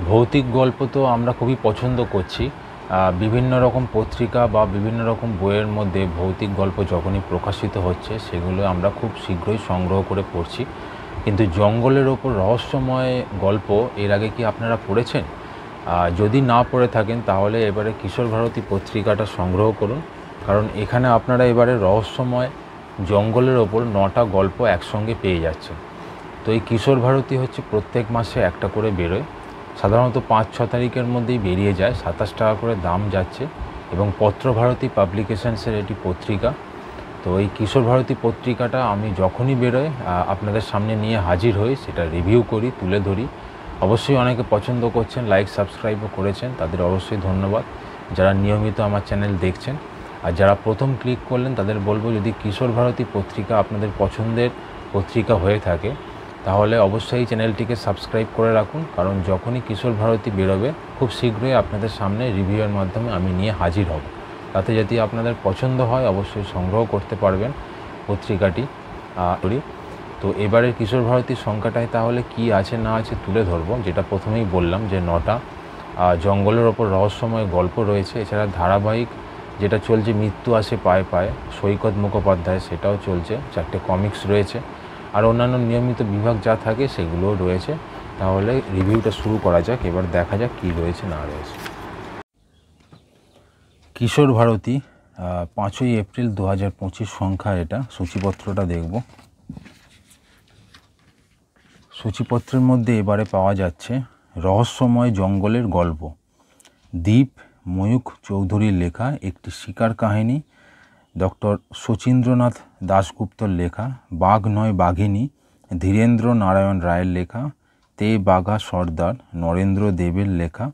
ভৌতিক গল্প তো আমরা খুবই পছন্দ করছি। বিভিন্ন রকম পত্রিকা বা বিভিন্ন রকম বইয়ের মধ্যে ভৌতিক গল্প যখনই প্রকাশিত হচ্ছে সেগুলো আমরা খুব শীঘ্রই সংগ্রহ করে পড়ছি। কিন্তু জঙ্গলের ওপর রহস্যময় গল্প এর আগে কি আপনারা পড়েছেন? যদি না পড়ে থাকেন তাহলে এবারে কিশোর ভারতী পত্রিকাটা সংগ্রহ করুন, কারণ এখানে আপনারা এবারে রহস্যময় জঙ্গলের ওপর 9টা গল্প একসঙ্গে পেয়ে যাচ্ছেন। তো এই কিশোর ভারতী হচ্ছে প্রত্যেক মাসে একটা করে বেরোয়, সাধারণত 5-6 তারিখের মধ্যেই বেরিয়ে যায়। 27 টাকা করে দাম যাচ্ছে এবং পত্রভারতী পাবলিকেশনসের এটি পত্রিকা। তো এই কিশোর ভারতী পত্রিকাটা আমি যখনই বেরোয় আপনাদের সামনে নিয়ে হাজির হই, সেটা রিভিউ করি, তুলে ধরি। অবশ্যই অনেকে পছন্দ করছেন, লাইক সাবস্ক্রাইবও করেছেন, তাদের অবশ্যই ধন্যবাদ। যারা নিয়মিত আমার চ্যানেল দেখছেন আর যারা প্রথম ক্লিক করলেন তাদের বলবো, যদি কিশোর ভারতী পত্রিকা আপনাদের পছন্দের পত্রিকা হয়ে থাকে তাহলে অবশ্যই চ্যানেলটিকে সাবস্ক্রাইব করে রাখুন, কারণ যখনই কিশোর ভারতী বেরোবে খুব শীঘ্রই আপনাদের সামনে রিভিউয়ের মাধ্যমে আমি নিয়ে হাজির হব। তাতে যদি আপনাদের পছন্দ হয় অবশ্যই সংগ্রহ করতে পারবেন পত্রিকাটি। তো এবারের কিশোর ভারতীর সংখ্যাটায় তাহলে কি আছে না আছে তুলে ধরবো। যেটা প্রথমেই বললাম যে 9টা জঙ্গলের ওপর রহস্যময় গল্প রয়েছে। এছাড়া ধারাবাহিক যেটা চলছে মৃত্যু আসে পায়ে পায়ে, সৈকত মুখোপাধ্যায়, সেটাও চলছে। 4টে কমিক্স রয়েছে আর অন্যান্য নিয়মিত বিভাগ যা থাকে সেগুলোও রয়েছে। তাহলে রিভিউটা শুরু করা যাক, এবার দেখা যাক কী রয়েছে না রয়েছে। কিশোর ভারতী 5ই এপ্রিল 2025 সংখ্যা এটা। সূচিপত্রটা দেখব। সূচিপত্রের মধ্যে এবারে পাওয়া যাচ্ছে রহস্যময় জঙ্গলের গল্প, দীপ ময়ূখ চৌধুরীর লেখা একটি শিকার কাহিনী, ডক্টর শচীন্দ্রনাথ দাশগুপ্তর লেখা, বাঘ নয় বাঘিনী ধীরেন্দ্র নারায়ণ রায়ের লেখা, তে বাঘা সর্দার নরেন্দ্র দেবের লেখা,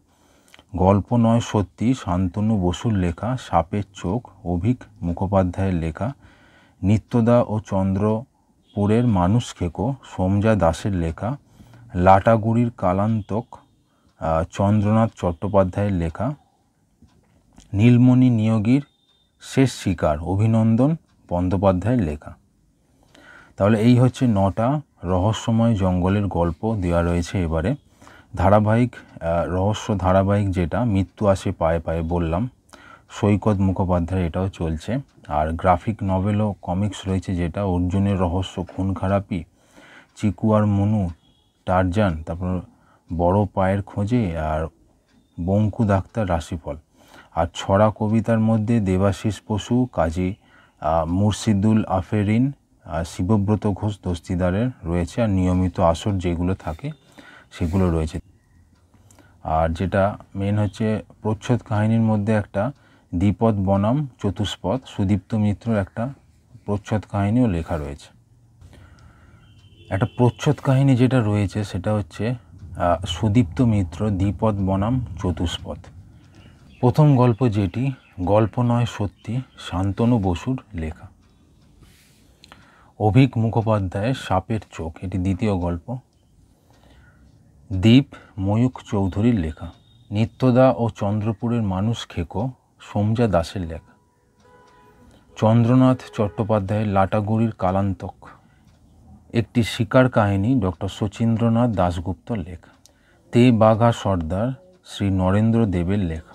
গল্প নয় সত্যি শান্তনু বসুর লেখা, সাপের চোখ অভিক মুখোপাধ্যায়ের লেখা, নিত্যদা ও চন্দ্রপুরের মানুষ খেকো সোমজা দাসের লেখা, লাটাগুড়ির কালান্তক চন্দ্রনাথ চট্টোপাধ্যায়ের লেখা, নীলমণি নিয়োগীর শেষ শিকার অভিনন্দন বন্দ্যোপাধ্যায়ের লেখা। তাহলে এই হচ্ছে 9টা রহস্যময় জঙ্গলের গল্প দেওয়া রয়েছে। এবারে ধারাবাহিক রহস্য ধারাবাহিক যেটা মৃত্যু আসে পায়ে পায়ে বললাম, সৈকত মুখোপাধ্যায়, এটাও চলছে। আর গ্রাফিক নভেল ও কমিক্স রয়েছে যেটা অর্জুনের রহস্য, খুন খারাপি, চিকু আর মনু, টারজান, তারপর বড় পায়ের খোঁজে আর বঙ্কু ডাক্তার রাশিফল। আর ছড়া কবিতার মধ্যে দেবাশিস বসু, কাজী মুর্শিদুল আফেরিন, শিবব্রত ঘোষ দস্তিদারের রয়েছে। আর নিয়মিত আসর যেগুলো থাকে সেগুলো রয়েছে। আর যেটা মেন হচ্ছে প্রচ্ছদ কাহিনীর মধ্যে একটা দ্বিপদ বনাম চতুষ্পদ, সুদীপ্ত মিত্রর একটা প্রচ্ছদ কাহিনীও লেখা রয়েছে। একটা প্রচ্ছদ কাহিনী যেটা রয়েছে সেটা হচ্ছে সুদীপ্ত মিত্র দ্বিপদ বনাম চতুষ্পদ। প্রথম গল্প যেটি, গল্প নয় সত্যি শান্তনু বসুর লেখা, অভিক মুখোপাধ্যায়ের সাপের চোখ, এটি দ্বিতীয় গল্প। দীপ ময়ূখ চৌধুরীর লেখা, নিত্যদা ও চন্দ্রপুরের মানুষ খেকো সোমজা দাসের লেখা, চন্দ্রনাথ চট্টোপাধ্যায়ের লাটাগুড়ির কালান্তক একটি শিকার কাহিনী ডক্টর শচীন্দ্রনাথ দাশগুপ্তর লেখা, তে বাঘা সর্দার শ্রী নরেন্দ্র দেবের লেখা।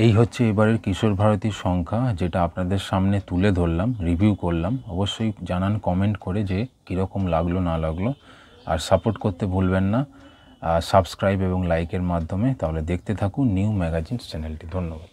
এই হচ্ছে এবারের কিশোর ভারতীর সংখ্যা, যেটা আপনাদের সামনে তুলে ধরলাম, রিভিউ করলাম। অবশ্যই জানান কমেন্ট করে যে কীরকম লাগলো না লাগলো। আর সাপোর্ট করতে ভুলবেন না সাবস্ক্রাইব এবং লাইকের মাধ্যমে। তাহলে দেখতে থাকুন নিউ ম্যাগাজিনস চ্যানেলটি। ধন্যবাদ।